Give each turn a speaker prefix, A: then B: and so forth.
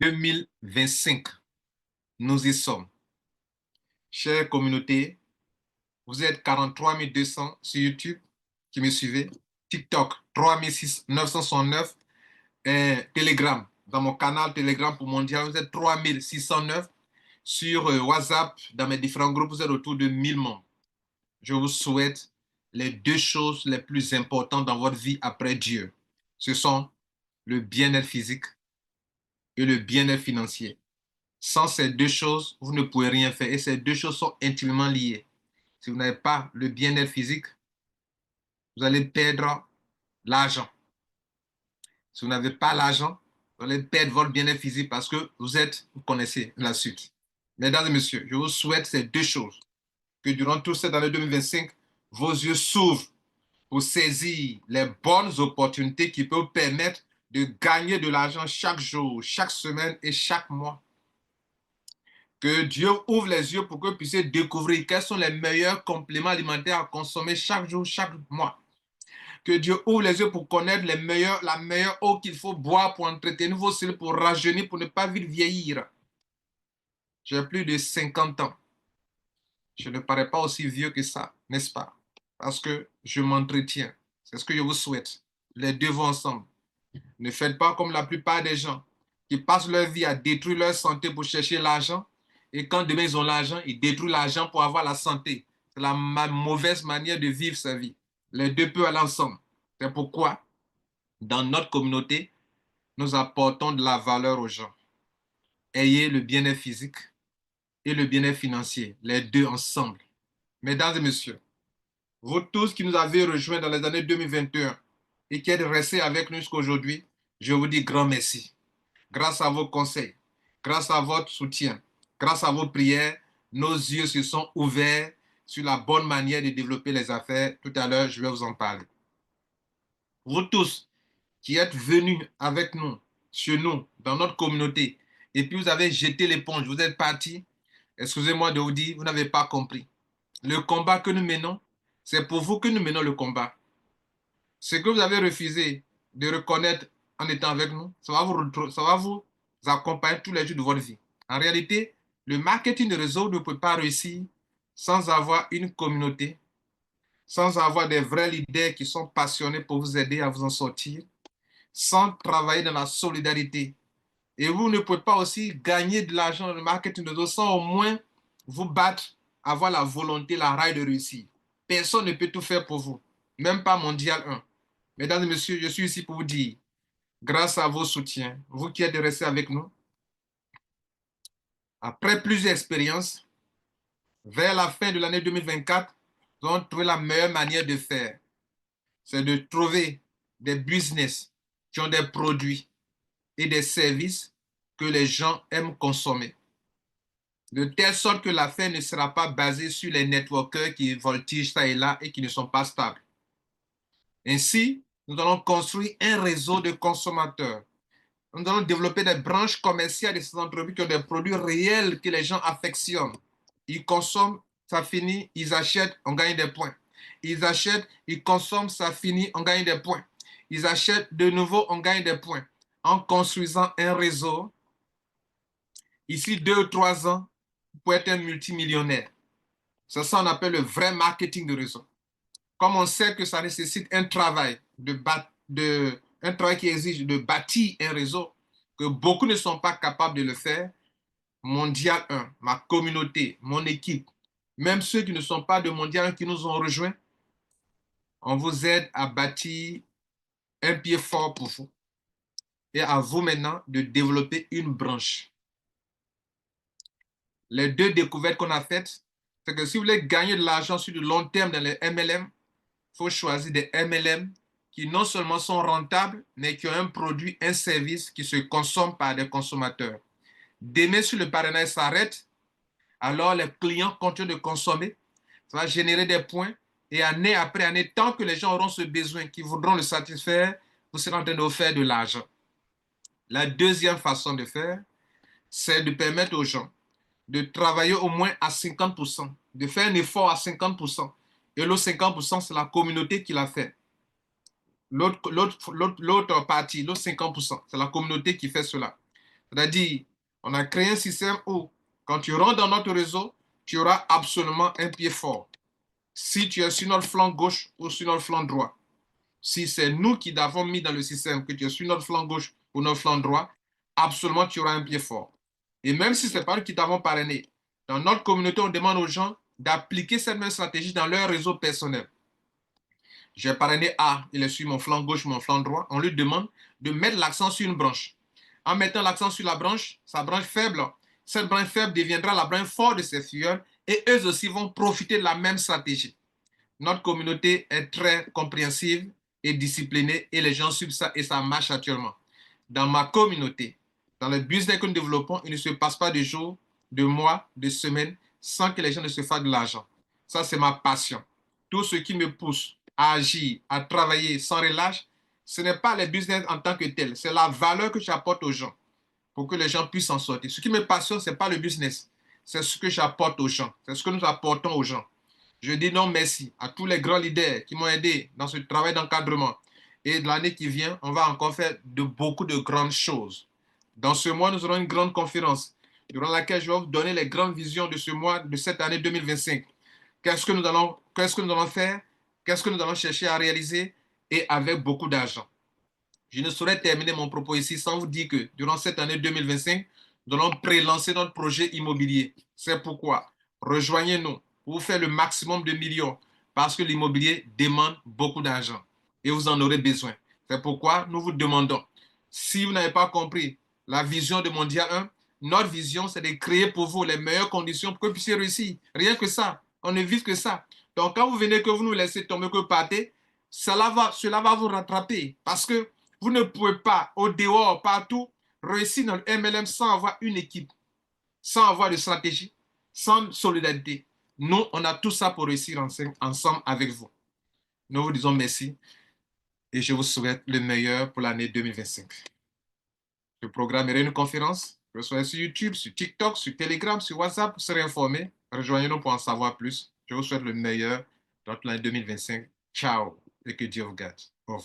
A: 2025. Nous y sommes. Chère communauté, vous êtes 43 200 sur YouTube qui me suivez. TikTok, 3 969. Telegram, dans mon canal Telegram pour Mondial, vous êtes 3 609. Sur WhatsApp, dans mes différents groupes, vous êtes autour de 1000 membres. Je vous souhaite les deux choses les plus importantes dans votre vie après Dieu. Ce sont le bien-être physique et le bien-être financier. Sans ces deux choses, vous ne pouvez rien faire. Et ces deux choses sont intimement liées. Si vous n'avez pas le bien-être physique, vous allez perdre l'argent. Si vous n'avez pas l'argent, vous allez perdre votre bien-être physique parce que vous connaissez la suite. Mesdames et messieurs, je vous souhaite ces deux choses. Que durant toute cette année 2025, vos yeux s'ouvrent pour saisir les bonnes opportunités qui peuvent vous permettre de gagner de l'argent chaque jour, chaque semaine et chaque mois. Que Dieu ouvre les yeux pour que vous puissiez découvrir quels sont les meilleurs compléments alimentaires à consommer chaque jour, chaque mois. Que Dieu ouvre les yeux pour connaître la meilleure eau qu'il faut boire pour entretenir vos cellules, pour rajeunir, pour ne pas vite vieillir. J'ai plus de 50 ans. Je ne parais pas aussi vieux que ça, n'est-ce pas? Parce que je m'entretiens. C'est ce que je vous souhaite. Les deux vont ensemble. Ne faites pas comme la plupart des gens qui passent leur vie à détruire leur santé pour chercher l'argent. Et quand demain ils ont l'argent, ils détruisent l'argent pour avoir la santé. C'est la mauvaise manière de vivre sa vie. Les deux peuvent aller ensemble. C'est pourquoi, dans notre communauté, nous apportons de la valeur aux gens. Ayez le bien-être physique et le bien-être financier, les deux ensemble. Mesdames et messieurs, vous tous qui nous avez rejoints dans les années 2021 et qui êtes restés avec nous jusqu'à aujourd'hui, je vous dis grand merci. Grâce à vos conseils, grâce à votre soutien, grâce à vos prières, nos yeux se sont ouverts sur la bonne manière de développer les affaires. Tout à l'heure, je vais vous en parler. Vous tous qui êtes venus avec nous, chez nous, dans notre communauté, et puis vous avez jeté l'éponge, vous êtes partis, excusez-moi de vous dire, vous n'avez pas compris. Le combat que nous menons, c'est pour vous que nous menons le combat. Ce que vous avez refusé de reconnaître en étant avec nous, ça va vous accompagner tous les jours de votre vie. En réalité, le marketing de réseau ne peut pas réussir sans avoir une communauté, sans avoir des vrais leaders qui sont passionnés pour vous aider à vous en sortir, sans travailler dans la solidarité. Et vous ne pouvez pas aussi gagner de l'argent dans le marketing de réseau sans au moins vous battre, avoir la volonté, la rage de réussir. Personne ne peut tout faire pour vous, même pas Mondial 1. Mesdames et messieurs, je suis ici pour vous dire, grâce à vos soutiens, vous qui êtes restés avec nous, après plusieurs expériences, vers la fin de l'année 2024, nous avons trouvé la meilleure manière de faire. C'est de trouver des business qui ont des produits et des services que les gens aiment consommer. De telle sorte que l'affaire ne sera pas basée sur les networkers qui voltigent ça et là et qui ne sont pas stables. Ainsi, nous allons construire un réseau de consommateurs. Nous allons développer des branches commerciales de ces entreprises qui ont des produits réels que les gens affectionnent. Ils consomment, ça finit, ils achètent, on gagne des points. Ils achètent, ils consomment, ça finit, on gagne des points. Ils achètent de nouveau, on gagne des points. En construisant un réseau, ici 2 ou 3 ans, vous pouvez être un multimillionnaire. C'est ça qu'on appelle le vrai marketing de réseau. Comme on sait que ça nécessite un travail, un travail qui exige de bâtir un réseau, que beaucoup ne sont pas capables de le faire, Mondial 1, ma communauté, mon équipe, même ceux qui ne sont pas de Mondial 1 qui nous ont rejoints, on vous aide à bâtir un pied fort pour vous. Et à vous maintenant de développer une branche. Les deux découvertes qu'on a faites, c'est que si vous voulez gagner de l'argent sur le long terme dans les MLM, il faut choisir des MLM qui non seulement sont rentables, mais qui ont un produit, un service qui se consomme par des consommateurs. Demain, si le parrainage s'arrête, alors les clients continuent de consommer, ça va générer des points, et année après année, tant que les gens auront ce besoin, qui voudront le satisfaire, vous serez en train de vous faire de l'argent. La deuxième façon de faire, c'est de permettre aux gens de travailler au moins à 50%, de faire un effort à 50%. Et l'autre 50%, c'est la communauté qui l'a fait. L'autre partie, l'autre 50%, c'est la communauté qui fait cela. C'est-à-dire, on a créé un système où, quand tu rentres dans notre réseau, tu auras absolument un pied fort. Si tu es sur notre flanc gauche ou sur notre flanc droit, si c'est nous qui l'avons mis dans le système, que tu es sur notre flanc gauche ou notre flanc droit, absolument tu auras un pied fort. Et même si ce n'est pas nous qui t'avons parrainé, dans notre communauté, on demande aux gens d'appliquer cette même stratégie dans leur réseau personnel. J'ai parrainé A, il est sur mon flanc gauche, mon flanc droit. On lui demande de mettre l'accent sur une branche. En mettant l'accent sur la branche, sa branche faible, cette branche faible deviendra la branche forte de ses filleuls et eux aussi vont profiter de la même stratégie. Notre communauté est très compréhensive et disciplinée et les gens suivent ça et ça marche actuellement. Dans ma communauté, dans le business que nous développons, il ne se passe pas de jours, de mois, de semaines sans que les gens ne se fassent de l'argent. Ça, c'est ma passion. Tout ce qui me pousse à agir, à travailler sans relâche, ce n'est pas le business en tant que tel, c'est la valeur que j'apporte aux gens pour que les gens puissent en sortir. Ce qui me passionne, ce n'est pas le business, c'est ce que j'apporte aux gens, c'est ce que nous apportons aux gens. Je dis non merci à tous les grands leaders qui m'ont aidé dans ce travail d'encadrement. Et de l'année qui vient, on va encore faire beaucoup de grandes choses. Dans ce mois, nous aurons une grande conférence durant laquelle je vais vous donner les grandes visions de ce mois, de cette année 2025. Qu'est-ce que nous allons faire? Qu'est-ce que nous allons chercher à réaliser? Et avec beaucoup d'argent. Je ne saurais terminer mon propos ici sans vous dire que durant cette année 2025, nous allons pré-lancer notre projet immobilier. C'est pourquoi rejoignez-nous pour faire le maximum de millions parce que l'immobilier demande beaucoup d'argent et vous en aurez besoin. C'est pourquoi nous vous demandons, si vous n'avez pas compris la vision de Mondial 1, notre vision, c'est de créer pour vous les meilleures conditions pour que vous puissiez réussir. Rien que ça. On ne vise que ça. Donc, quand vous venez, que vous nous laissez tomber, que vous partez, cela va vous rattraper parce que vous ne pouvez pas, au dehors, partout, réussir dans le MLM sans avoir une équipe, sans avoir de stratégie, sans solidarité. Nous, on a tout ça pour réussir ensemble avec vous. Nous vous disons merci et je vous souhaite le meilleur pour l'année 2025. Je programmerai une conférence, que ce soit sur YouTube, sur TikTok, sur Telegram, sur WhatsApp, pour se réinformer. Rejoignez-nous pour en savoir plus. Je vous souhaite le meilleur dans l'année 2025. Ciao et que Dieu vous garde. Au revoir.